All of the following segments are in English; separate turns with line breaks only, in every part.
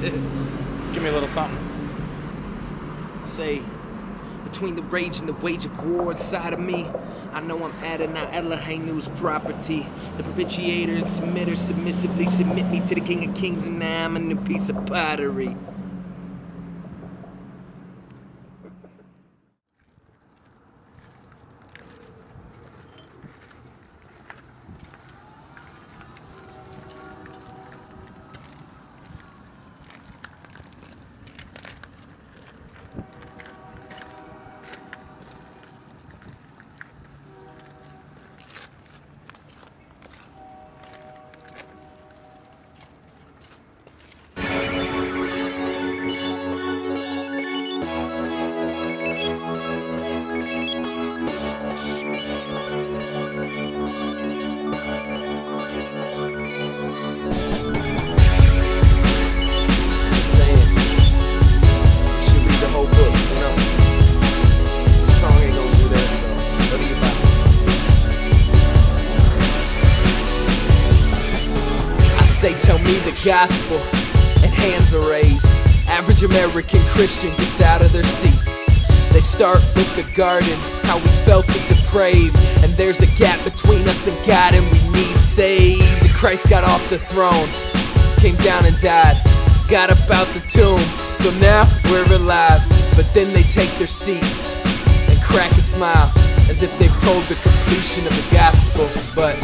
Give me a little something.
Say, between the rage and the wage of war inside of me, I know I'm Adonai Elohim's property. The propitiator and submitter submissively submit me to the King of Kings, and now I'm a new piece of pottery. Say, tell me the gospel, and hands are raised. Average American Christian gets out of their seat. They start with the garden, how we felt it depraved, and there's a gap between us and God, and we need saved. And Christ got off the throne, came down and died, got up out the tomb, so now we're alive. But then they take their seat and crack a smile, as if they've told the completion of the gospel. But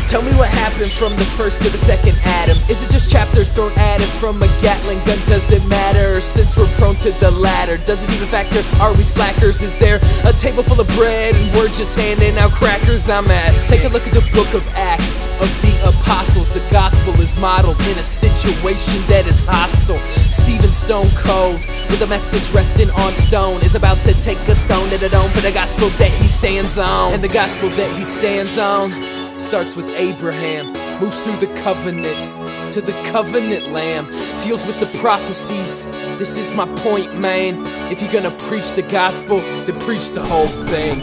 tell me what happened from the first to the second Adam. Is it just chapters thrown at us from a Gatling gun? Does it matter? Since we're prone to the latter, does it even factor? Are we slackers? Is there a table full of bread and we're just handing out crackers? I'm asked. Take a look at the book of Acts of the Apostles. The gospel is modeled in a situation that is hostile. Stephen stone cold with a message resting on stone is about to take a stone to the dome for the gospel that he stands on. And the gospel that he stands on starts with Abraham, moves through the covenants to the covenant lamb, deals with the prophecies. This is my point, man. If you're gonna preach the gospel, then preach the whole thing.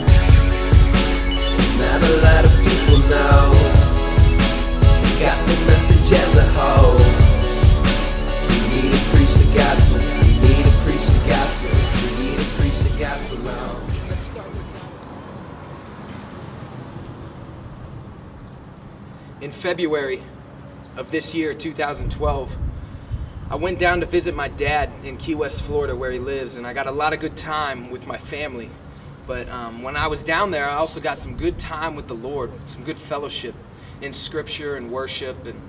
Not a lot of people know the gospel message as a whole. We need to preach the gospel. We need to preach the gospel. We need to preach the gospel now. Let's start with In February of this year, 2012, I went down to visit my dad in Key West, Florida, where he lives, and I got a lot of good time with my family. But when I was down there, I also got some good time with the Lord, some good fellowship in scripture and worship and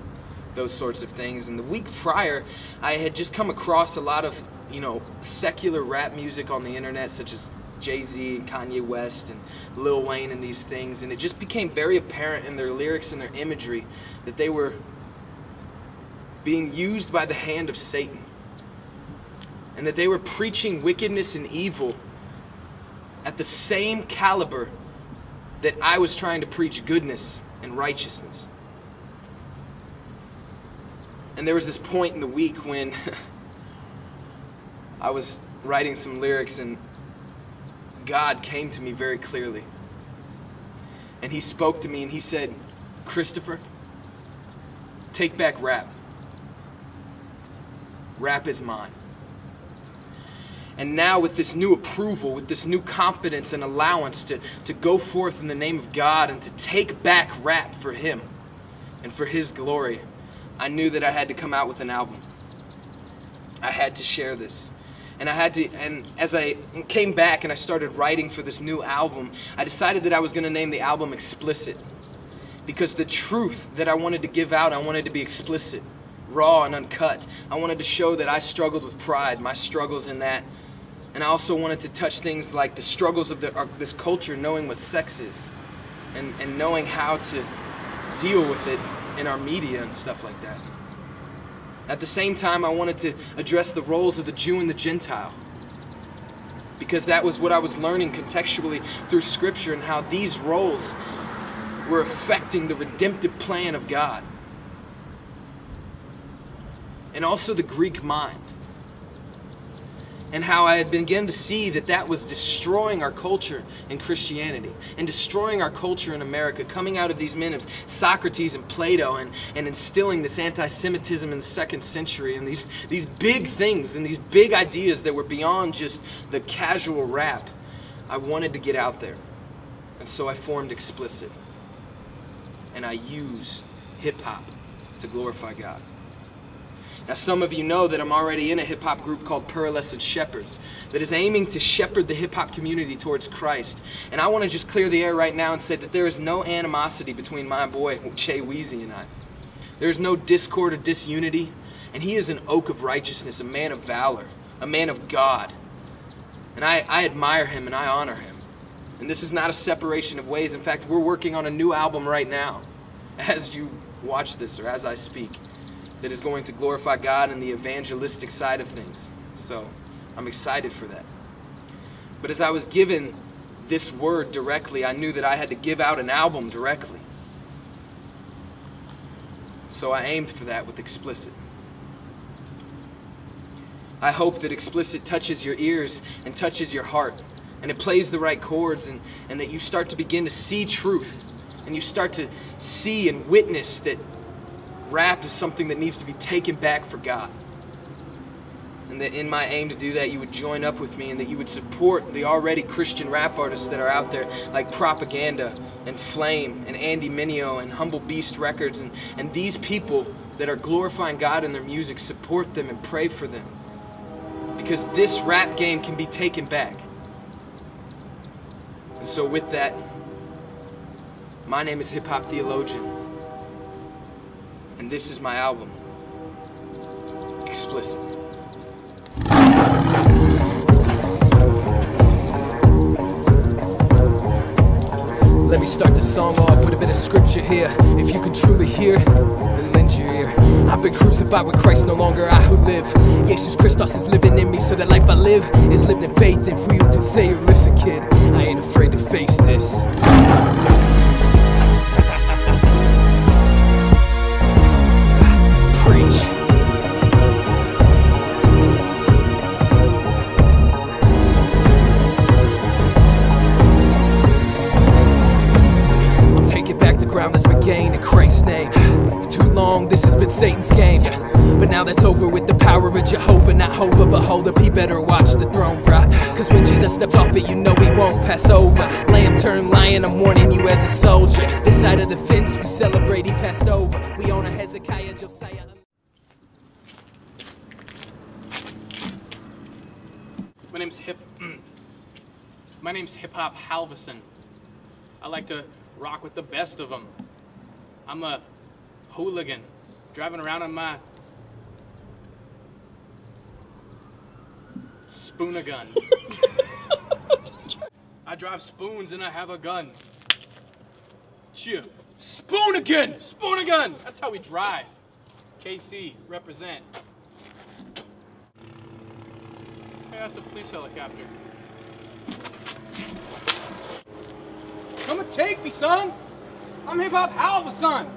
those sorts of things. And the week prior, I had just come across a lot of, secular rap music on the internet, such as Jay-Z and Kanye West and Lil Wayne and these things, and it just became very apparent in their lyrics and their imagery that they were being used by the hand of Satan, and that they were preaching wickedness and evil at the same caliber that I was trying to preach goodness and righteousness. And there was this point in the week when I was writing some lyrics, and God came to me very clearly. And he spoke to me and he said, "Christopher, take back rap. Rap is mine." And now with this new approval, with this new confidence and allowance to go forth in the name of God and to take back rap for him and for his glory, I knew that I had to come out with an album. I had to share this. And as I came back and I started writing for this new album, I decided that I was going to name the album Explicit. Because the truth that I wanted to give out, I wanted to be explicit, raw and uncut. I wanted to show that I struggled with pride, my struggles in that. And I also wanted to touch things like the struggles of this culture, knowing what sex is, and knowing how to deal with it in our media and stuff like that. At the same time, I wanted to address the roles of the Jew and the Gentile, because that was what I was learning contextually through Scripture, and how these roles were affecting the redemptive plan of God. And also the Greek mind. and how I had begun to see that that was destroying our culture in Christianity and destroying our culture in America, coming out of these men of Socrates and Plato and instilling this anti-Semitism in the 2nd century and these big things and these big ideas that were beyond just the casual rap. I wanted to get out there, and so I formed Explicit, and I use hip-hop to glorify God. Now, some of you know that I'm already in a hip-hop group called Pearlescent Shepherds that is aiming to shepherd the hip-hop community towards Christ. And I want to just clear the air right now and say that there is no animosity between my boy, Jay Weezy, and I. There is no discord or disunity, and he is an oak of righteousness, a man of valor, a man of God. And I admire him and I honor him. And this is not a separation of ways. In fact, we're working on a new album right now as you watch this or as I speak, that is going to glorify God in the evangelistic side of things. So I'm excited for that. But as I was given this word directly, I knew that I had to give out an album directly. So I aimed for that with Explicit. I hope that Explicit touches your ears and touches your heart, and it plays the right chords, and that you start to begin to see truth, and you start to see and witness that rap is something that needs to be taken back for God. And that in my aim to do that, you would join up with me and that you would support the already Christian rap artists that are out there, like Propaganda and Flame and Andy Mineo and Humble Beast Records, and these people that are glorifying God in their music. Support them and pray for them, because this rap game can be taken back. And so with that, my name is Hip Hop Theologian, and this is my album, Explicit. Let me start the song off with a bit of scripture here. If you can truly hear, then lend your ear. I've been crucified with Christ, no longer I who live. Jesus Christos is living in me, so the life I live is lived in faith. And for you to say, listen kid, I ain't afraid to face this. Preach. I'm taking back the ground that's been gained in Christ's name. For too long, this has been Satan's game. But now that's over with the power of Jehovah, not Hova, but hold up, he better watch the throne, bruh. Cause when Jesus steps off it, you know he won't pass over. Lamb turned lion, I'm warning you as a soldier. This side of the fence, we celebrate, he passed over. We own a Hezekiah, Josiah.
My name's Hip Hop Halverson. I like to rock with the best of them. I'm a hooligan, driving around on my spoon-a-gun. I drive spoons and I have a gun. Cheer. Spoon-a-gun! Spoon-a-gun! That's how we drive. KC, represent. Hey, that's a police helicopter. Come and take me, son! I'm Hip Hop Halverson!